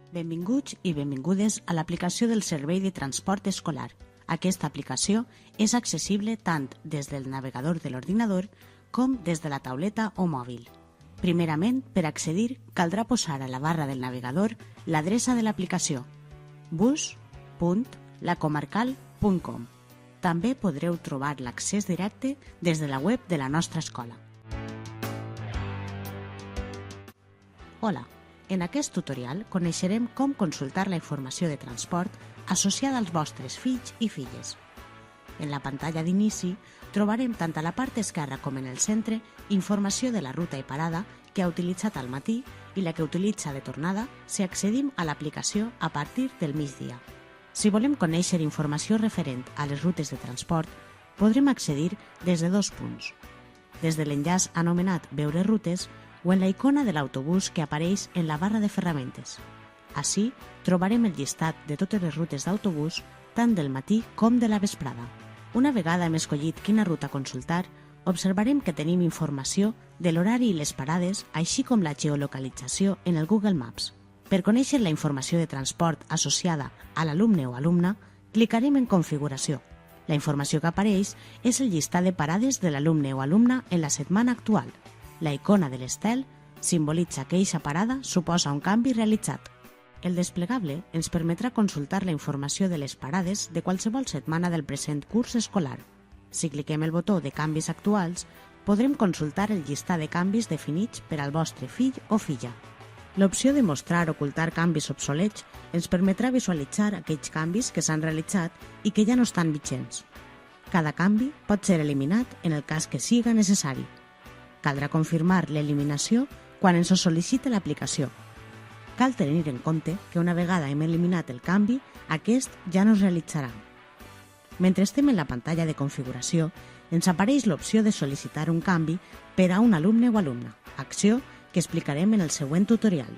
Benvinguts i benvingudes a l'aplicació del Servei de Transport Escolar. Aquesta aplicació és accessible tant des del navegador de l'ordinador com des de la tauleta o mòbil. Primerament, per accedir, caldrà posar a la barra del navegador l'adreça de l'aplicació bus.lacomarcal.com. També podreu trobar l'accés directe des de la web de la nostra escola. Hola! En aquest tutorial coneixerem com consultar la informació de transport associada als vostres fills i filles. En la pantalla d'inici trobarem tant a la part esquerra com en el centre informació de la ruta i parada que ha utilitzat al matí i la que utilitza de tornada si accedim a l'aplicació a partir del migdia. Si volem conèixer informació referent a les rutes de transport, podrem accedir des de dos punts. Des de l'enllaç anomenat Veure rutes o en la icona de l'autobús que apareix en la barra de ferramentes. Ací trobarem el llistat de totes les rutes d'autobús, tant del matí com de la vesprada. Una vegada hem escollit quina ruta consultar, observarem que tenim informació de l'horari i les parades, així com la geolocalització en el Google Maps. Per conèixer la informació de transport associada a l'alumne o alumna, clicarem en Configuració. La informació que apareix és el llistat de parades de l'alumne o alumna en la setmana actual. La icona de l'estel simbolitza que eixa parada suposa un canvi realitzat. El desplegable ens permetrà consultar la informació de les parades de qualsevol setmana del present curs escolar. Si cliquem el botó de canvis actuals, podrem consultar el llistat de canvis definits per al vostre fill o filla. L'opció de mostrar o ocultar canvis obsolets ens permetrà visualitzar aquells canvis que s'han realitzat i que ja no estan vigents. Cada canvi pot ser eliminat en el cas que siga necessari. Caldrà confirmar l'eliminació quan ens ho sol·licita l'aplicació. Cal tenir en compte que una vegada hem eliminat el canvi, aquest ja no es realitzarà. Mentre estem en la pantalla de configuració, ens apareix l'opció de sol·licitar un canvi per a un alumne o alumna, acció que explicarem en el següent tutorial.